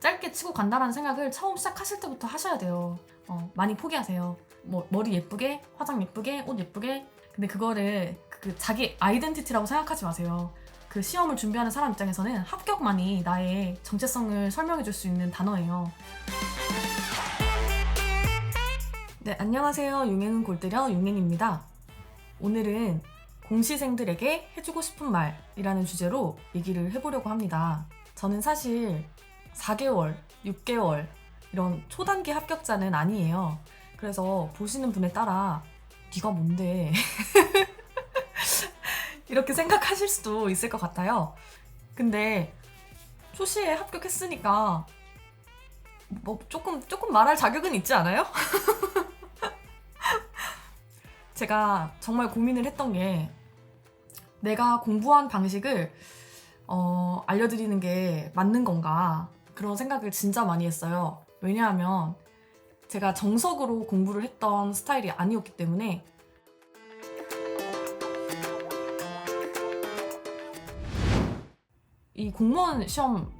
짧게 치고 간다라는 생각을 처음 시작하실 때부터 하셔야 돼요. 많이 포기하세요. 뭐 머리 예쁘게, 화장 예쁘게, 옷 예쁘게. 근데 그거를 자기 아이덴티티라고 생각하지 마세요. 그 시험을 준비하는 사람 입장에서는 합격만이 나의 정체성을 설명해 줄 수 있는 단어예요. 네, 안녕하세요. 용행은 골때려 용행입니다. 오늘은 공시생들에게 해주고 싶은 말이라는 주제로 얘기를 해보려고 합니다. 저는 사실 4개월, 6개월 이런 초단기 합격자는 아니에요. 그래서 보시는 분에 따라 네가 뭔데 이렇게 생각하실 수도 있을 것 같아요. 근데 초시에 합격했으니까 뭐 조금 말할 자격은 있지 않아요? 제가 정말 고민을 했던 게 내가 공부한 방식을 알려드리는 게 맞는 건가 그런 생각을 진짜 많이 했어요. 왜냐하면 제가 정석으로 공부를 했던 스타일이 아니었기 때문에. 이 공무원 시험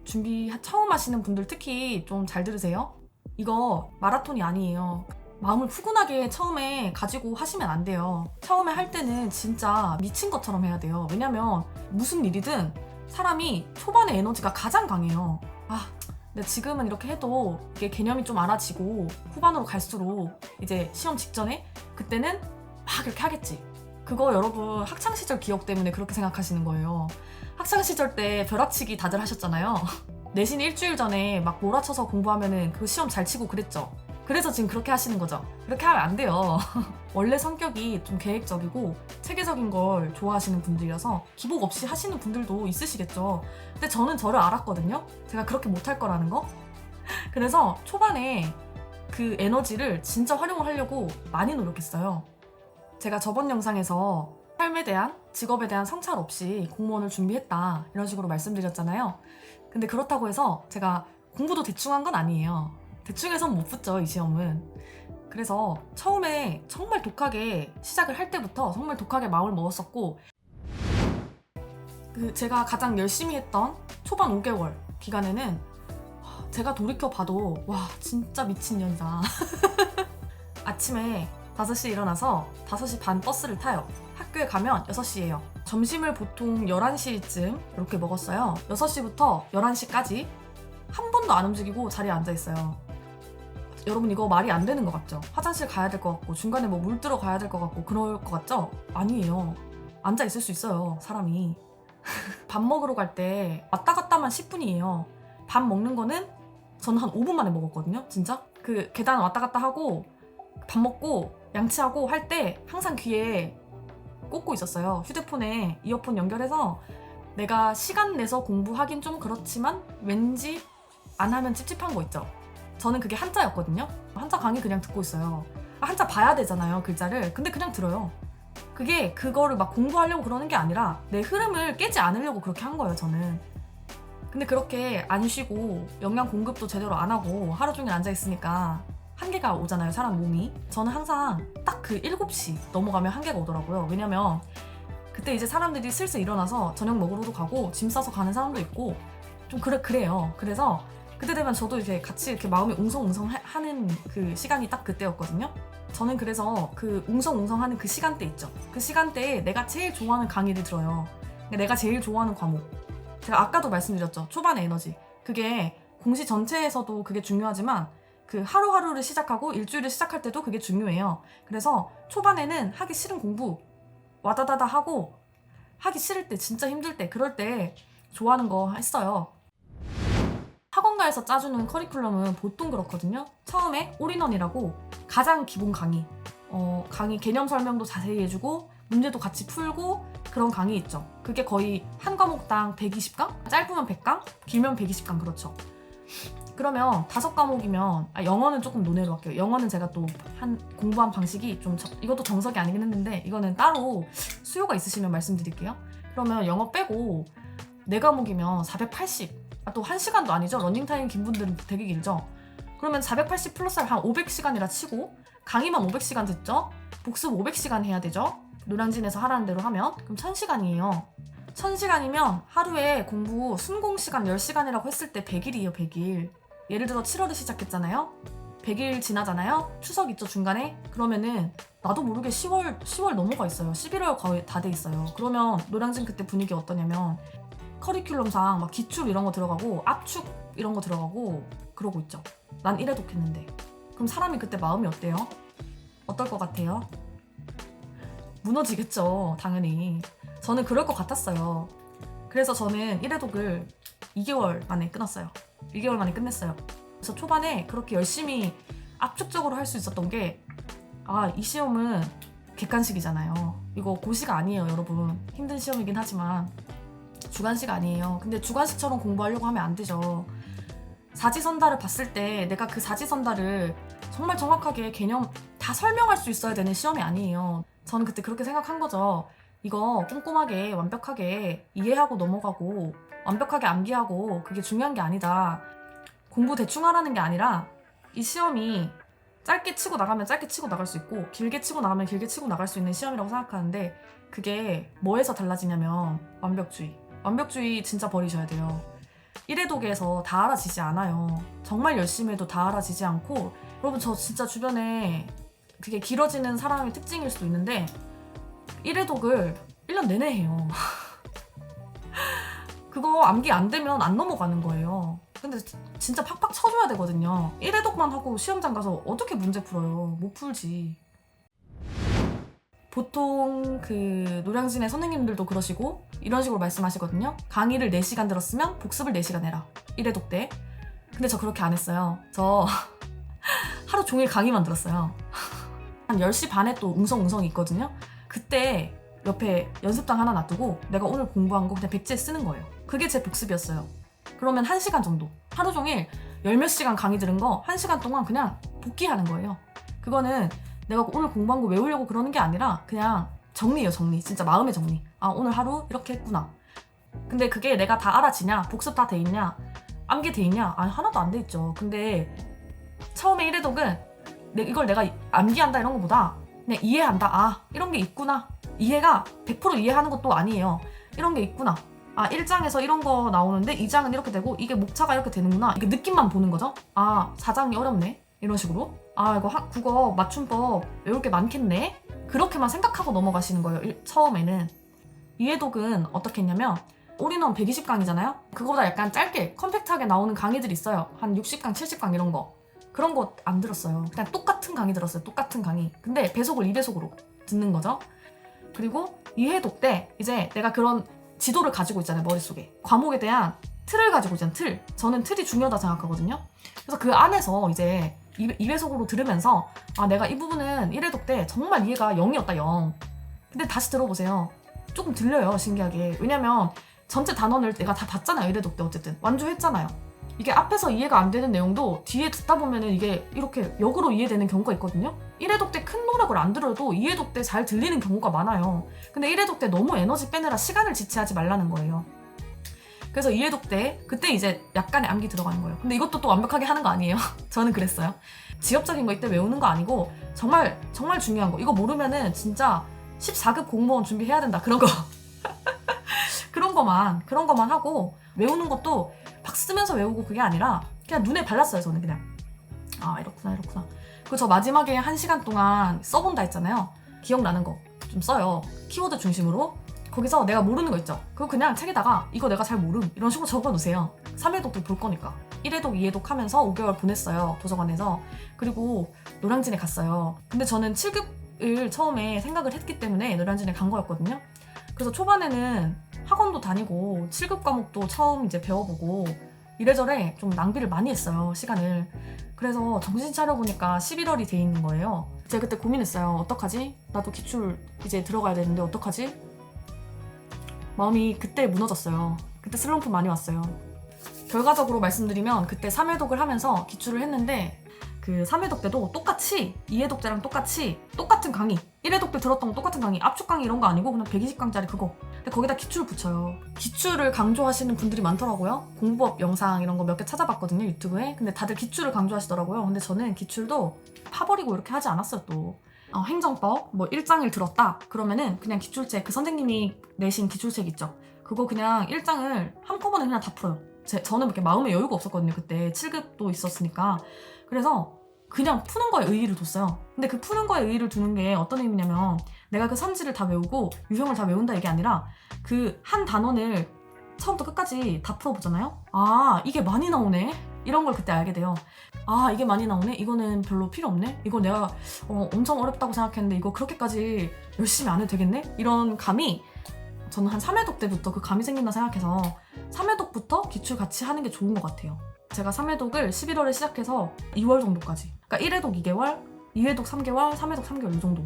준비 처음 하시는 분들 특히 좀 잘 들으세요. 이거 마라톤이 아니에요. 마음을 푸근하게 처음에 가지고 하시면 안 돼요. 처음에 할 때는 진짜 미친 것처럼 해야 돼요. 왜냐면 무슨 일이든 사람이 초반에 에너지가 가장 강해요. 근데 지금은 이렇게 해도 이게 개념이 좀 알아지고 후반으로 갈수록 이제 시험 직전에 그때는 막 이렇게 하겠지. 그거 여러분 학창시절 기억 때문에 그렇게 생각하시는 거예요. 학창시절 때 벼락치기 다들 하셨잖아요. 내신 일주일 전에 막 몰아쳐서 공부하면은 그 시험 잘 치고 그랬죠. 그래서 지금 그렇게 하시는 거죠. 그렇게 하면 안 돼요. 원래 성격이 좀 계획적이고 체계적인 걸 좋아하시는 분들이라서 기복 없이 하시는 분들도 있으시겠죠. 근데 저는 저를 알았거든요. 제가 그렇게 못할 거라는 거. 그래서 초반에 그 에너지를 진짜 활용을 하려고 많이 노력했어요. 제가 저번 영상에서 삶에 대한, 직업에 대한 성찰 없이 공무원을 준비했다 이런 식으로 말씀드렸잖아요. 근데 그렇다고 해서 제가 공부도 대충 한 건 아니에요. 대충 해선 못 붙죠, 이 시험은. 그래서 처음에 정말 독하게 시작을 할 때부터 정말 독하게 마음을 먹었었고, 제가 가장 열심히 했던 초반 5개월 기간에는 제가 돌이켜봐도 와 진짜 미친년이다. 아침에 5시에 일어나서 5시 반 버스를 타요. 학교에 가면 6시예요. 점심을 보통 11시쯤 이렇게 먹었어요. 6시부터 11시까지 한 번도 안 움직이고 자리에 앉아있어요. 여러분 이거 말이 안 되는 것 같죠? 화장실 가야 될 것 같고 중간에 뭐 물 들어 가야 될 것 같고 그럴 것 같죠? 아니에요. 앉아있을 수 있어요, 사람이. 밥 먹으러 갈 때 왔다 갔다만 10분이에요. 밥 먹는 거는 저는 한 5분 만에 먹었거든요, 진짜. 그 계단 왔다 갔다 하고 밥 먹고 양치하고 할 때 항상 귀에 꽂고 있었어요. 휴대폰에 이어폰 연결해서 내가 시간 내서 공부하긴 좀 그렇지만 왠지 안 하면 찝찝한 거 있죠. 저는 그게 한자였거든요. 한자 강의 그냥 듣고 있어요. 한자 봐야 되잖아요, 글자를. 근데 그냥 들어요. 그거를 막 공부하려고 그러는 게 아니라 내 흐름을 깨지 않으려고 그렇게 한 거예요, 저는. 근데 그렇게 안 쉬고 영양 공급도 제대로 안 하고 하루 종일 앉아있으니까 한계가 오잖아요, 사람 몸이. 저는 항상 딱 그 7시 넘어가면 한계가 오더라고요. 왜냐면 그때 이제 사람들이 슬슬 일어나서 저녁 먹으러도 가고 짐 싸서 가는 사람도 있고 좀 그래요. 그래서 그때 되면 저도 이제 같이 이렇게 마음이 웅성웅성 하는 그 시간이 딱 그때였거든요. 저는 그래서 그 웅성웅성 하는 그 시간대 있죠. 그 시간대에 내가 제일 좋아하는 강의를 들어요. 내가 제일 좋아하는 과목. 제가 아까도 말씀드렸죠. 초반의 에너지. 그게 공시 전체에서도 그게 중요하지만 그 하루하루를 시작하고 일주일을 시작할 때도 그게 중요해요. 그래서 초반에는 하기 싫은 공부 와다다다 하고 하기 싫을 때, 진짜 힘들 때, 그럴 때 좋아하는 거 했어요. 학원가에서 짜주는 커리큘럼은 보통 그렇거든요. 처음에 올인원이라고 가장 기본 강의, 강의 개념 설명도 자세히 해주고 문제도 같이 풀고 그런 강의 있죠. 그게 거의 한 과목당 120강? 짧으면 100강? 길면 120강 그렇죠. 그러면 5과목이면 영어는 조금 논외로 할게요. 영어는 제가 또 공부한 방식이 좀 이것도 정석이 아니긴 했는데 이거는 따로 수요가 있으시면 말씀드릴게요. 그러면 영어 빼고 4과목이면 480. 또 1시간도 아니죠. 러닝타임 긴 분들은 되게 길죠. 그러면 480 플러스 한 500시간이라 치고 강의만 500시간 듣죠. 복습 500시간 해야 되죠. 노량진에서 하라는 대로 하면 그럼 1000시간이에요. 1000시간이면 하루에 공부 순공 시간 10시간이라고 했을 때 100일이에요, 100일. 예를 들어 7월에 시작했잖아요. 100일 지나잖아요. 추석 있죠, 중간에. 그러면은 나도 모르게 10월 넘어가 있어요. 11월 거의 다 돼 있어요. 그러면 노량진 그때 분위기 어떠냐면 커리큘럼상 막 기출 이런 거 들어가고 압축 이런 거 들어가고 그러고 있죠. 난 이래 독했는데. 그럼 사람이 그때 마음이 어때요? 어떨 것 같아요? 무너지겠죠, 당연히. 저는 그럴 것 같았어요. 그래서 저는 1회독을 2개월 만에 끊었어요. 2개월 만에 끝냈어요. 그래서 초반에 그렇게 열심히 압축적으로 할 수 있었던 게, 이 시험은 객관식이잖아요. 이거 고시가 아니에요, 여러분. 힘든 시험이긴 하지만 주관식 아니에요. 근데 주관식처럼 공부하려고 하면 안 되죠. 사지선다를 봤을 때 내가 그 사지선다를 정말 정확하게 개념 다 설명할 수 있어야 되는 시험이 아니에요. 저는 그때 그렇게 생각한 거죠. 이거 꼼꼼하게 완벽하게 이해하고 넘어가고 완벽하게 암기하고 그게 중요한 게 아니다. 공부 대충 하라는 게 아니라 이 시험이 짧게 치고 나가면 짧게 치고 나갈 수 있고 길게 치고 나가면 길게 치고 나갈 수 있는 시험이라고 생각하는데, 그게 뭐에서 달라지냐면 완벽주의. 완벽주의 진짜 버리셔야 돼요. 1회독에서 다 알아지지 않아요. 정말 열심히 해도 다 알아지지 않고, 여러분 저 진짜 주변에 그게 길어지는 사람의 특징일 수도 있는데 1회독을 1년 내내 해요. 그거 암기 안 되면 안 넘어가는 거예요. 근데 진짜 팍팍 쳐줘야 되거든요. 1회독만 하고 시험장 가서 어떻게 문제 풀어요? 못 풀지. 보통 그 노량진의 선생님들도 그러시고 이런 식으로 말씀하시거든요. 강의를 4시간 들었으면 복습을 4시간 해라. 1회독 때. 근데 저 그렇게 안 했어요. 저 하루 종일 강의만 들었어요. 한 10시 반에 또 웅성웅성이 있거든요. 그때 옆에 연습장 하나 놔두고 내가 오늘 공부한 거 그냥 백지에 쓰는 거예요. 그게 제 복습이었어요. 그러면 1시간 정도. 하루 종일 10몇 시간 강의 들은 거 1시간 동안 그냥 복기하는 거예요. 그거는 내가 오늘 공부한 거 외우려고 그러는 게 아니라 그냥 정리예요, 정리. 진짜 마음의 정리. 오늘 하루 이렇게 했구나. 근데 그게 내가 다 알아지냐? 복습 다 돼 있냐? 암기 돼 있냐? 하나도 안 돼 있죠. 근데 처음에 1회독은 이걸 내가 암기한다 이런 거보다 그냥 이해한다. 이런 게 있구나. 이해가 100% 이해하는 것도 아니에요. 이런 게 있구나. 1장에서 이런 거 나오는데 2장은 이렇게 되고 이게 목차가 이렇게 되는구나. 이게 느낌만 보는 거죠. 4장이 어렵네. 이런 식으로. 이거 국어 맞춤법 외울 게 많겠네. 그렇게만 생각하고 넘어가시는 거예요. 처음에는. 2회독은 어떻게 했냐면 올인원 120강이잖아요. 그거보다 약간 짧게 컴팩트하게 나오는 강의들이 있어요. 한 60강, 70강 이런 거. 그런 거 안 들었어요. 그냥 똑같은 강의 들었어요. 똑같은 강의. 근데 배속을 2배속으로 듣는 거죠. 그리고 2회독 때 이제 내가 그런 지도를 가지고 있잖아요, 머릿속에. 과목에 대한 틀을 가지고 있잖아요, 틀. 저는 틀이 중요하다 생각하거든요. 그래서 그 안에서 이제 2배속으로 들으면서 내가 이 부분은 1회독 때 정말 이해가 0이었다, 0. 근데 다시 들어보세요. 조금 들려요, 신기하게. 왜냐면 전체 단원을 내가 다 봤잖아요, 1회독 때 어쨌든. 완주했잖아요. 이게 앞에서 이해가 안 되는 내용도 뒤에 듣다 보면은 이게 이렇게 역으로 이해되는 경우가 있거든요. 1회독 때 큰 노력을 안 들어도 2회독 때 잘 들리는 경우가 많아요. 근데 1회독 때 너무 에너지 빼느라 시간을 지체하지 말라는 거예요. 그래서 2회독 때 그때 이제 약간의 암기 들어가는 거예요. 근데 이것도 또 완벽하게 하는 거 아니에요. 저는 그랬어요. 지엽적인 거 이때 외우는 거 아니고 정말 정말 중요한 거. 이거 모르면은 진짜 14급 공무원 준비해야 된다. 그런 거. 그런 것만 하고 외우는 것도 막 쓰면서 외우고 그게 아니라 그냥 눈에 발랐어요. 저는 그냥 이렇구나. 그리고 저 마지막에 1시간 동안 써본다 했잖아요. 기억나는 거 좀 써요. 키워드 중심으로. 거기서 내가 모르는 거 있죠. 그거 그냥 책에다가 이거 내가 잘 모름 이런 식으로 적어놓으세요. 3회독도 볼 거니까. 1회독, 2회독 하면서 5개월 보냈어요. 도서관에서. 그리고 노량진에 갔어요. 근데 저는 7급을 처음에 생각을 했기 때문에 노량진에 간 거였거든요. 그래서 초반에는 학원도 다니고 7급 과목도 처음 이제 배워보고 이래저래 좀 낭비를 많이 했어요, 시간을. 그래서 정신 차려보니까 11월이 돼 있는 거예요. 제가 그때 고민했어요. 어떡하지? 나도 기출 이제 들어가야 되는데 어떡하지? 마음이 그때 무너졌어요. 그때 슬럼프 많이 왔어요. 결과적으로 말씀드리면 그때 3회독을 하면서 기출을 했는데 그 3회독 때도 똑같이 2회독 때랑 똑같이 똑같은 강의 1회독 때 들었던 거 똑같은 강의 압축 강의 이런 거 아니고 그냥 120강짜리 그거. 근데 거기다 기출을 붙여요. 기출을 강조하시는 분들이 많더라고요. 공부법 영상 이런 거 몇 개 찾아봤거든요, 유튜브에. 근데 다들 기출을 강조하시더라고요. 근데 저는 기출도 파버리고 이렇게 하지 않았어요. 또 행정법 뭐 1장을 들었다 그러면은 그냥 기출책, 그 선생님이 내신 기출책 있죠, 그거 그냥 1장을 한꺼번에 그냥 다 풀어요. 저는 그렇게 마음의 여유가 없었거든요. 그때 7급도 있었으니까. 그래서 그냥 푸는 거에 의의를 뒀어요. 근데 그 푸는 거에 의의를 두는 게 어떤 의미냐면 내가 그 선지를 다 외우고 유형을 다 외운다 이게 아니라 그 한 단원을 처음부터 끝까지 다 풀어보잖아요. 아, 이게 많이 나오네? 이런 걸 그때 알게 돼요. 아, 이게 많이 나오네? 이거는 별로 필요 없네? 이거 내가 엄청 어렵다고 생각했는데 이거 그렇게까지 열심히 안 해도 되겠네? 이런 감이 저는 한 3회독 때부터 그 감이 생긴다 생각해서 3회독부터 기출 같이 하는 게 좋은 것 같아요. 제가 3회독을 11월에 시작해서 2월 정도까지. 그러니까 1회독 2개월, 2회독 3개월, 3회독 3개월 이 정도.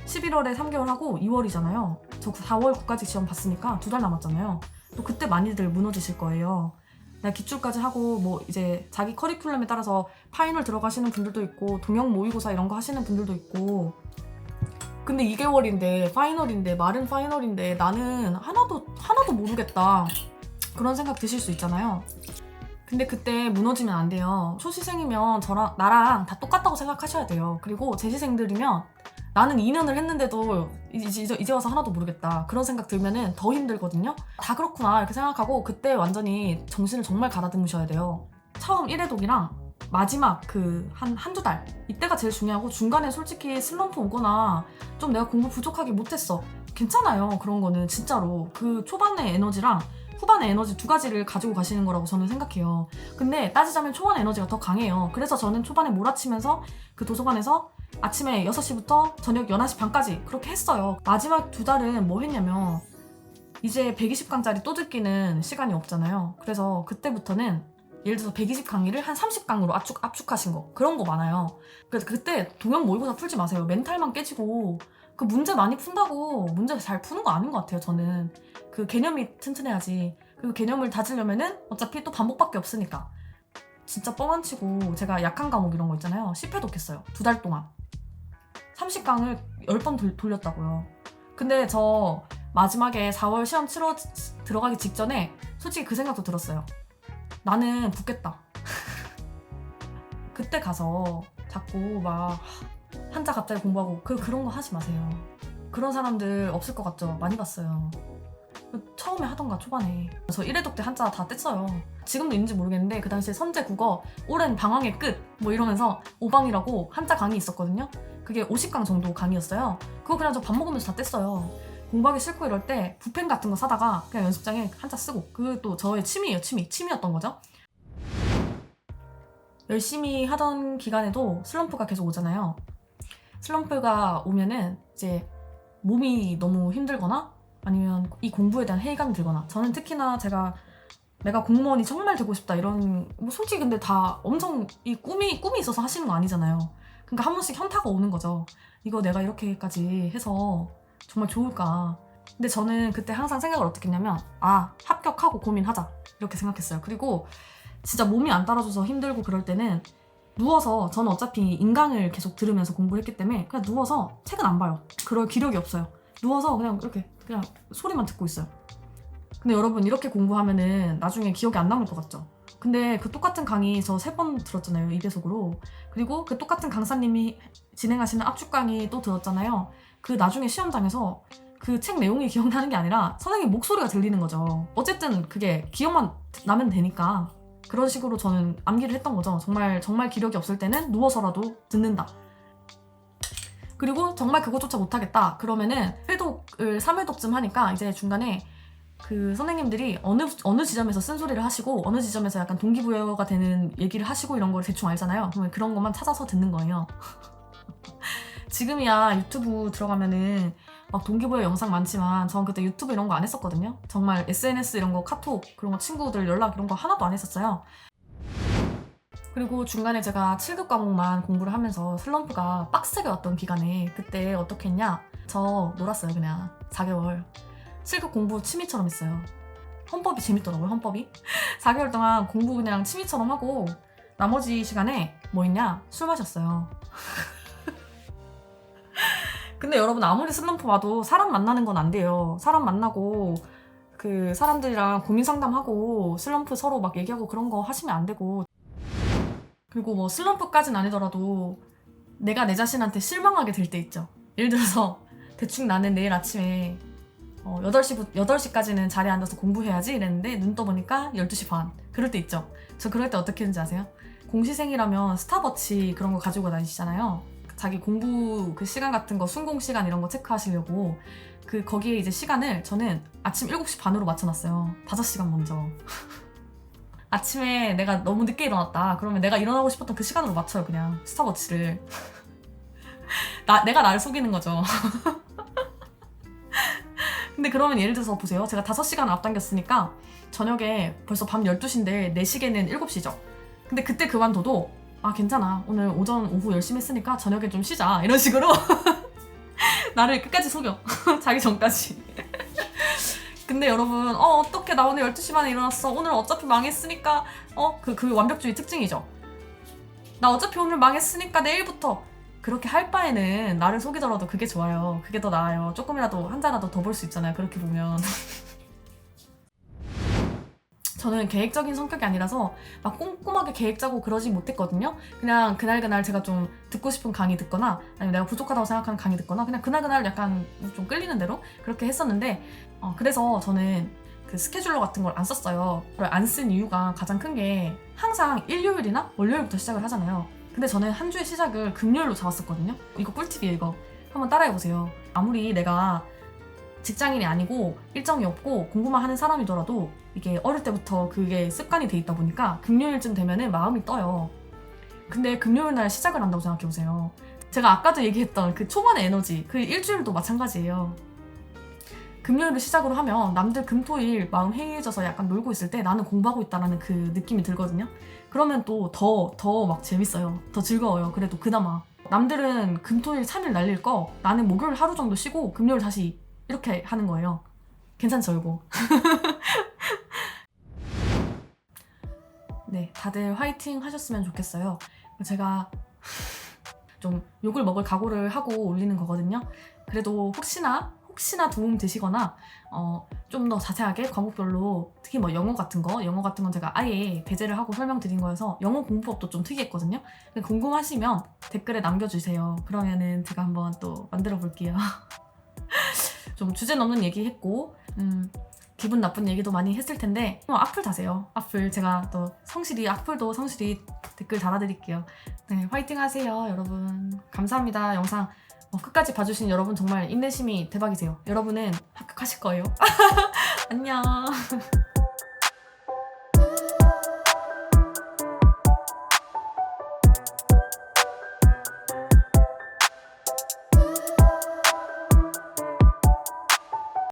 11월에 3개월 하고 2월이잖아요. 저 4월 9까지 시험 봤으니까 2달 남았잖아요. 또 그때 많이들 무너지실 거예요. 내가 기출까지 하고 뭐 이제 자기 커리큘럼에 따라서 파이널 들어가시는 분들도 있고 동영 모의고사 이런 거 하시는 분들도 있고 근데 2개월인데 파이널인데 말은 파이널인데 나는 하나도 모르겠다 그런 생각 드실 수 있잖아요. 근데 그때 무너지면 안 돼요. 초시생이면 나랑 다 똑같다고 생각하셔야 돼요. 그리고 재시생들이면 나는 2년을 했는데도 이제 와서 하나도 모르겠다 그런 생각 들면은 더 힘들거든요. 다 그렇구나 이렇게 생각하고 그때 완전히 정신을 정말 가다듬으셔야 돼요. 처음 1회독이랑 마지막 그 한두 달 이때가 제일 중요하고 중간에 솔직히 슬럼프 오거나 좀 내가 공부 부족하게 못했어 괜찮아요. 그런 거는 진짜로 그 초반의 에너지랑 후반의 에너지 두 가지를 가지고 가시는 거라고 저는 생각해요. 근데 따지자면 초반 에너지가 더 강해요. 그래서 저는 초반에 몰아치면서 그 도서관에서 아침에 6시부터 저녁 11시 반까지 그렇게 했어요. 마지막 두 달은 뭐 했냐면 이제 120강짜리 또 듣기는 시간이 없잖아요. 그래서 그때부터는 예를 들어서 120강의를 한 30강으로 압축하신 거 그런 거 많아요. 그래서 그때 동영 모의고사 풀지 마세요. 멘탈만 깨지고 그 문제 많이 푼다고 문제 잘 푸는 거 아닌 것 같아요. 저는 그 개념이 튼튼해야지. 그리고 개념을 다지려면은 어차피 또 반복밖에 없으니까 진짜 뻥안 치고 제가 약한 과목 이런 거 있잖아요. 10회독 했어요. 2달 동안 30강을 10번 돌렸다고요. 근데 저 마지막에 4월 시험 치러 들어가기 직전에 솔직히 그 생각도 들었어요. 나는 붙겠다. 그때 가서 자꾸 막 한자 갑자기 공부하고 그런 거 하지 마세요. 그런 사람들 없을 것 같죠? 많이 봤어요. 처음에 하던가 초반에 저 1회독 때 한자 다 뗐어요. 지금도 있는지 모르겠는데 그 당시에 선제 국어 오랜 방황의 끝 뭐 이러면서 오방이라고 한자 강의 있었거든요. 그게 50강 정도 강의였어요. 그거 그냥 저 밥 먹으면서 다 뗐어요. 공부하기 싫고 이럴 때 붓펜 같은 거 사다가 그냥 연습장에 한자 쓰고 그것도 저의 취미예요. 취미였던 거죠. 열심히 하던 기간에도 슬럼프가 계속 오잖아요. 슬럼프가 오면은 이제 몸이 너무 힘들거나 아니면 이 공부에 대한 회의감이 들거나 저는 특히나 내가 공무원이 정말 되고 싶다 이런 뭐 솔직히 근데 다 엄청 이 꿈이 있어서 하시는 거 아니잖아요. 그러니까 한 번씩 현타가 오는 거죠. 이거 내가 이렇게까지 해서 정말 좋을까. 근데 저는 그때 항상 생각을 어떻게 했냐면 합격하고 고민하자 이렇게 생각했어요. 그리고 진짜 몸이 안 따라줘서 힘들고 그럴 때는 누워서 저는 어차피 인강을 계속 들으면서 공부를 했기 때문에 그냥 누워서 책은 안 봐요. 그럴 기력이 없어요. 누워서 그냥 이렇게 그냥 소리만 듣고 있어요. 근데 여러분 이렇게 공부하면은 나중에 기억이 안 남을 것 같죠? 근데 그 똑같은 강의 저 3번 들었잖아요. 2배속으로. 그리고 그 똑같은 강사님이 진행하시는 압축 강의 또 들었잖아요. 그 나중에 시험장에서 그 책 내용이 기억나는 게 아니라 선생님 목소리가 들리는 거죠. 어쨌든 그게 기억만 나면 되니까 그런 식으로 저는 암기를 했던 거죠. 정말 기력이 없을 때는 누워서라도 듣는다. 그리고 정말 그것조차 못하겠다. 그러면은 회독을 3회독쯤 하니까 이제 중간에 그 선생님들이 어느 지점에서 쓴소리를 하시고 어느 지점에서 약간 동기부여가 되는 얘기를 하시고 이런 걸 대충 알잖아요. 그러면 그런 것만 찾아서 듣는 거예요. 지금이야 유튜브 들어가면은 막 동기부여 영상 많지만 전 그때 유튜브 이런 거 안 했었거든요. 정말 SNS 이런 거 카톡 그런 거 친구들 연락 이런 거 하나도 안 했었어요. 그리고 중간에 제가 7급 과목만 공부를 하면서 슬럼프가 빡세게 왔던 기간에 그때 어떻게 했냐? 저 놀았어요. 그냥 4개월 7급 공부 취미처럼 했어요. 헌법이 재밌더라고요. 헌법이 4개월 동안 공부 그냥 취미처럼 하고 나머지 시간에 뭐 했냐? 술 마셨어요. 근데 여러분 아무리 슬럼프 와도 사람 만나는 건 안 돼요. 사람 만나고 그 사람들이랑 고민 상담하고 슬럼프 서로 막 얘기하고 그런 거 하시면 안 되고 그리고 뭐 슬럼프까지는 아니더라도 내가 내 자신한테 실망하게 될 때 있죠. 예를 들어서 대충 나는 내일 아침에 8시부터 8시까지는 자리에 앉아서 공부해야지 이랬는데 눈 떠보니까 12시 반. 그럴 때 있죠. 저 그럴 때 어떻게 했는지 아세요? 공시생이라면 스탑워치 그런 거 가지고 다니시잖아요. 자기 공부 그 시간 같은 거, 순공 시간 이런 거 체크하시려고 거기에 이제 시간을 저는 아침 7시 반으로 맞춰놨어요. 5시간 먼저. 아침에 내가 너무 늦게 일어났다. 그러면 내가 일어나고 싶었던 그 시간으로 맞춰요, 그냥. 스탑워치를. 내가 나를 속이는 거죠. 근데 그러면 예를 들어서 보세요. 제가 5시간 앞당겼으니까 저녁에 벌써 밤 12시인데 내 시계는 7시죠. 근데 그때 그만둬도 괜찮아. 오늘 오전, 오후 열심히 했으니까 저녁에 좀 쉬자. 이런 식으로 나를 끝까지 속여. 자기 전까지. 근데 여러분, 어떡해. 나 오늘 12시 반에 일어났어. 오늘 어차피 망했으니까, 그 완벽주의 특징이죠. 나 어차피 오늘 망했으니까 내일부터. 그렇게 할 바에는 나를 속이더라도 그게 좋아요. 그게 더 나아요. 조금이라도 한 잔이라도 더 벌 수 있잖아요. 그렇게 보면. 저는 계획적인 성격이 아니라서 막 꼼꼼하게 계획 짜고 그러지 못했거든요. 그냥 그날그날 제가 좀 듣고 싶은 강의 듣거나 아니면 내가 부족하다고 생각하는 강의 듣거나 그냥 그날그날 약간 좀 끌리는 대로 그렇게 했었는데 그래서 저는 그 스케줄러 같은 걸 안 썼어요. 그걸 안 쓴 이유가 가장 큰 게 항상 일요일이나 월요일부터 시작을 하잖아요. 근데 저는 한 주의 시작을 금요일로 잡았었거든요. 이거 꿀팁이에요. 이거 한번 따라해보세요. 아무리 내가 직장인이 아니고 일정이 없고 공부만 하는 사람이더라도 이게 어릴 때부터 그게 습관이 돼 있다 보니까 금요일쯤 되면은 마음이 떠요. 근데 금요일 날 시작을 한다고 생각해보세요. 제가 아까도 얘기했던 그 초반의 에너지, 그 일주일도 마찬가지예요. 금요일을 시작으로 하면 남들 금토일 마음 해이해져서 약간 놀고 있을 때 나는 공부하고 있다라는 그 느낌이 들거든요. 그러면 또 더 막 재밌어요. 더 즐거워요. 그래도 그나마. 남들은 금토일 3일 날릴 거 나는 목요일 하루 정도 쉬고 금요일 다시 이렇게 하는 거예요. 괜찮죠, 이거? 네, 다들 화이팅 하셨으면 좋겠어요. 제가 좀 욕을 먹을 각오를 하고 올리는 거거든요. 그래도 혹시나 도움 되시거나 좀 더 자세하게 과목별로 특히 뭐 영어 같은 건 제가 아예 배제를 하고 설명드린 거여서 영어 공부법도 좀 특이했거든요. 궁금하시면 댓글에 남겨주세요. 그러면은 제가 한번 또 만들어 볼게요. 좀 주제 넘는 얘기 했고 기분 나쁜 얘기도 많이 했을 텐데 악플 다세요. 악플 제가 또 악플도 성실히 댓글 달아드릴게요. 네, 화이팅 하세요 여러분. 감사합니다. 영상 끝까지 봐주신 여러분 정말 인내심이 대박이세요. 여러분은 합격하실 거예요. 안녕.